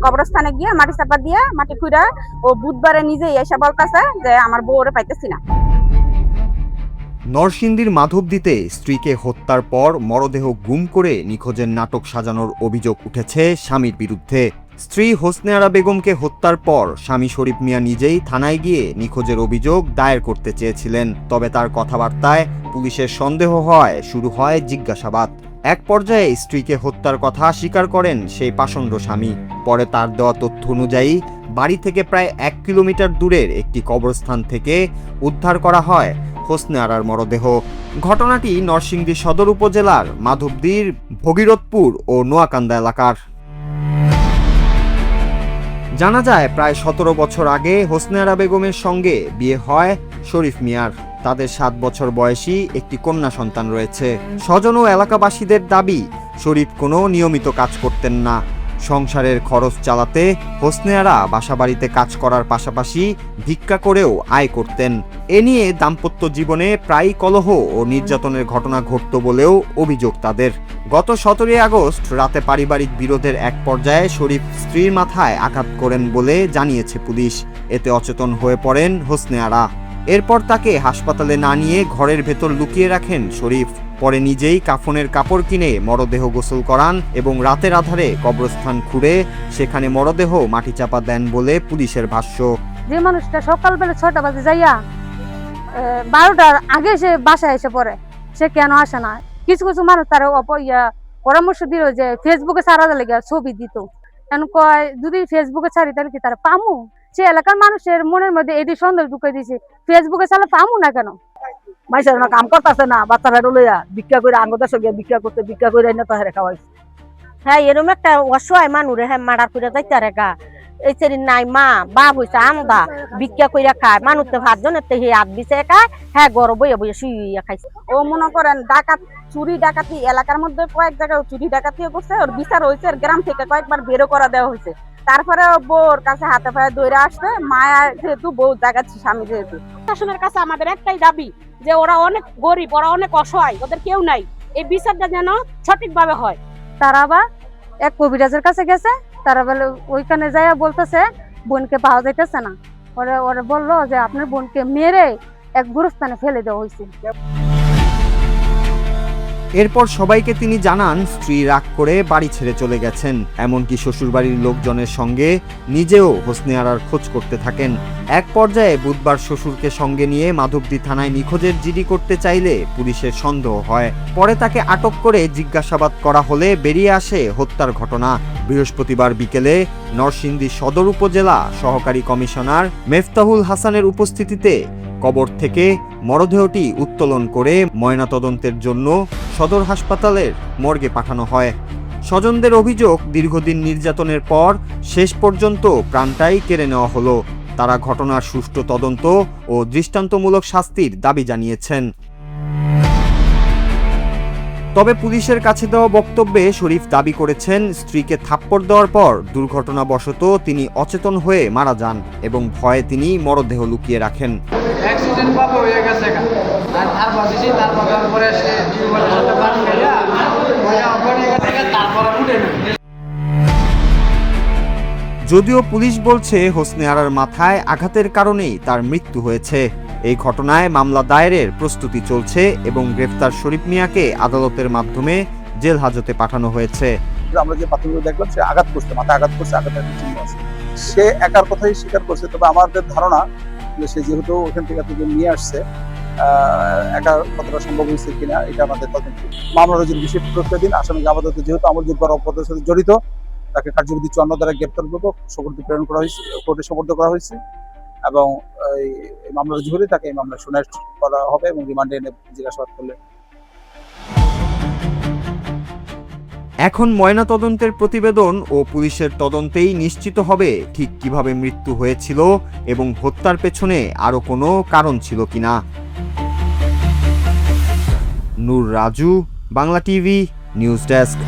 কবরস্থানে গিয়ে মাটি চাপা দিয়ে মাটি খুঁড়া ও বুধবারে নিজেই এসে বলতেছে যে আমার বউরে পাইতেছি না। নরসিংদীর মাধবদীতে স্ত্রীকে হত্যার পর মরদেহ গুম করে নিখোঁজের নাটক সাজানোর অভিযোগ উঠেছে স্বামীর বিরুদ্ধে। স্ত্রী হোসনে আরা বেগমকে হত্যার পর স্বামী শরীফ মিয়া নিজেই থানায় গিয়ে নিখোঁজের অভিযোগ দায়ের করতে চেয়েছিলেন, তবে তার কথাবার্তায় পুলিশের সন্দেহ হয় শুরু হয় জিজ্ঞাসাবাদ। এক পর্যায়ে স্ত্রীকে হত্যার কথা স্বীকার করেন সেই পাষণ্ড স্বামী। পরে তার দেওয়া তথ্য অনুযায়ী বাড়ি থেকে প্রায় 1 কিলোমিটার দূরের একটি কবরস্থান থেকে উদ্ধার করা হয় হোসনে আরার মরদেহ। ঘটনাটি নরসিংদী সদর উপজেলার মাধবদীর ভগীরথপুর ও নোয়াকান্দা এলাকার। জানা যায় প্রায় 17 বছর আগে হোসনে আরা বেগমের সঙ্গে বিয়ে হয় শরীফ মিয়ার। তাদের 7 বছর বয়সী একটি কন্যা সন্তান রয়েছে। স্বজন ও এলাকাবাসীদের দাবি, শরীফ কোনো নিয়মিত কাজ করতেন না। সংসারের খরচ চালাতে হোসনে আরা বাসাবাড়িতে কাজ করার পাশাপাশি ভিক্ষা করেও আয় করতেন। এ নিয়ে দাম্পত্য জীবনে প্রায়ই কলহ ও নির্যাতনের ঘটনা ঘটত বলেও অভিযোগ তাদের। গত 17 আগস্ট রাতে পারিবারিক বিরোধের এক পর্যায়ে শরীফ স্ত্রীর মাথায় আঘাত করেন বলে জানিয়েছে পুলিশ। এতে অচেতন হয়ে পড়েন হোসনে আরা। এরপর তাকে হাসপাতালে না নিয়ে ঘরের ভেতর লুকিয়ে রাখেন শরীফ। পরে নিজেই কাফনের কাপড় কিনে মরদেহ গোসল করান এবং রাতের আধারে কবরস্থান খুঁড়ে সেখানে মরদেহ মাটি চাপা দেন বলে পুলিশের ভাষ্য। যে মানুষটা সকালবেলা 6টা বাজে যাইয়া 12টার আগে সে বাসায় এসে পড়ে, সে কেন আসে না? কিছু কিছু মানুষ তার পরামর্শ দিল যে ফেসবুকে ছাড়া লেগে ছবি দিত। এখন কয় যদি ফেসবুকে ছাড়ি তাহলে কি তারা পামু? সে এলাকার মানুষের মনের মধ্যে এটি সন্দেহ ঢুকে দিছে, ফেসবুকে ছাড়লে পামু না কেন? মাইসের না কাম করতেছে না, বাচ্চারা লইয়া ভিক্ষা করে আঙ্গদের সঙ্গে ভিক্ষা করে এনে তো হেরে খাওয়াইছে। হ্যাঁ, এরকম একটা অসহায় মানুষ হ্যাঁ মার্ডার করে যাইতে রেখা এই সেরি নাই মা বাপ হইছে আমদা ভিক্ষা কইরা খায় মানুষ তো 5 জনের তে হাত দিছে খায়, হ্যাঁ গরম বইয়া বইয়া শুইয়া খাইছে। ও মনে করেন ডাকাত চুরি ডাকাতি এলাকার মধ্যে কয়েক জায়গায় চুরি ডাকাতিও করছে, ওর বিচার হয়েছে, গ্রাম থেকে কয়েকবার বেরো করা দেওয়া হয়েছে। তারপরে বউর কাছে হাতে পায়ে দৌড়ে আসছে, মায়া যেহেতু বউ জাগাচ্ছি স্বামী যেহেতু। প্রশাসনের কাছে আমাদের একটাই দাবি যে ওরা অনেক গরিব, ওরা অনেক অসহায়, ওদের কেউ নাই, এই বিচারটা যেন সঠিকভাবে হয়। তারা আবার এক কবিরাজের কাছে গেছে, তারা বলে ওইখানে যাইয়া বলতেছে বোনকে পাওয়া যাইতেছে না। ওরা বললো যে আপনার বোনকে মেরে এক গুরুস্থানে ফেলে দেওয়া হয়েছে। এরপর সবাইকে তিনি জানান স্ত্রী রাগ করে বাড়ি ছেড়ে চলে গেছেন। এমনকি শ্বশুরবাড়ির লোকজনের সঙ্গে নিজেও হোসনে আরার খোঁজ করতে থাকেন। এক পর্যায়ে বুধবার শ্বশুরকে সঙ্গে নিয়ে মাধবদী থানায় নিখোঁজের জিডি করতে চাইলে পুলিশের সন্দেহ হয়। পরে তাকে আটক করে জিজ্ঞাসাবাদ করা হলে বেরিয়ে আসে হত্যার ঘটনা। বৃহস্পতিবার বিকেলে নরসিংদী সদর উপজেলা সহকারী কমিশনার মেফতাহুল হাসানের উপস্থিতিতে কবর থেকে মরদেহটি উত্তোলন করে ময়নাতদন্তের জন্য সদর হাসপাতালের মর্গে পাঠানো হয়। স্বজনদের অভিযোগ, দীর্ঘদিন নির্যাতনের পর শেষ পর্যন্ত প্রাণটাই কেড়ে নেওয়া হলো। তারা ঘটনার সুষ্ঠু তদন্ত ও দৃষ্টান্তমূলক শাস্তির দাবি জানিয়েছেন। তবে পুলিশের কাছে দেওয়া বক্তব্যে শরীফ দাবি করেছেন স্ত্রীকে থাপ্পড় দেওয়ার পর দুর্ঘটনাবশত তিনি অচেতন হয়ে মারা যান এবং ভয়ে তিনি মরদেহ লুকিয়ে রাখেন। যদিও পুলিশ বলছে হোসনে আরার মাথায় আঘাতের কারণেই তার মৃত্যু হয়েছে। এই ঘটনায় মামলা দায়েরের প্রস্তুতি চলছে এবং গ্রেফতার শরীফ মিয়াকে আদালতের মাধ্যমে জেল হাজতে পাঠানো হয়েছে। আমরা যে প্রাথমিক দেখলাম সে আঘাত করছে, মাথা আঘাত করছে, আঘাতের চিহ্ন আছে। সে একার কথাই স্বীকার করছে, তবে আমাদের ধারণা যে সে যেহেতু ওখান থেকে নিয়ে আসছে, একা কতটা সম্ভব হয়েছে কিনা এটা আমাদের তদন্ত। মামলার যে বিশেষ প্রক্রিয়াধীন আসামি আপাতত যেহেতু আমলযোগ্য অপরাধের সাথে জড়িত, তাকে কার্যবিধি 54 দ্বারা গ্রেপ্তারপূর্বক প্রেরণ করা হয়েছে, কোর্টে সোপর্দ করা হয়েছে এবং এই মামলা রুজু হলে তাকে এই মামলা শুনানি করা হবে এবং রিমান্ডে এনে জিজ্ঞাসাবাদ করলে। এখন ময়নাতদন্তের প্রতিবেদন ও পুলিশের তদন্তেই নিশ্চিত হবে ঠিক কিভাবে মৃত্যু হয়েছিল এবং হত্যার পেছনে আরো কোনো কারণ ছিল কিনা। Nur Raju, Bangla TV, news desk.